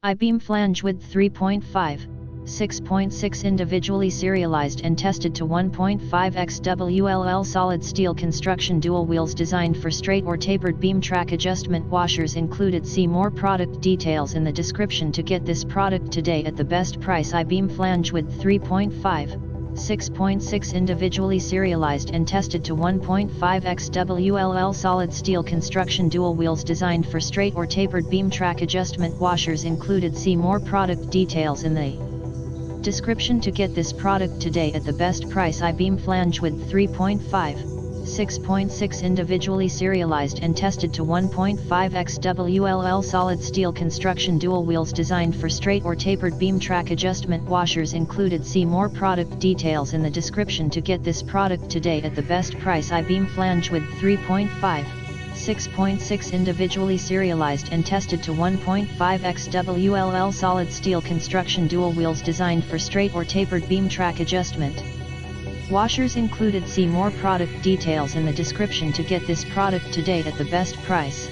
I-beam flange width 3.5, 6.6 individually serialized and tested to 1.5x WLL solid steel construction dual wheels designed for straight or tapered beam track adjustment washers included. See more product details in the description to get this product today at the best price. I-beam flange width 3.5, 6.6 individually serialized and tested to 1.5x WLL solid steel construction dual wheels designed for straight or tapered beam track adjustment washers included. See more product details in the description to get this product today at the best price. I-beam flange width 3.5, 6.6 individually serialized and tested to 1.5x WLL solid steel construction dual wheels designed for straight or tapered beam track adjustment washers included. See more product details in the description to get this product today at the best price. I-beam flange width 3.5, 6.6 individually serialized and tested to 1.5x WLL solid steel construction dual wheels designed for straight or tapered beam track adjustment washers included. See more product details in the description to get this product today at the best price.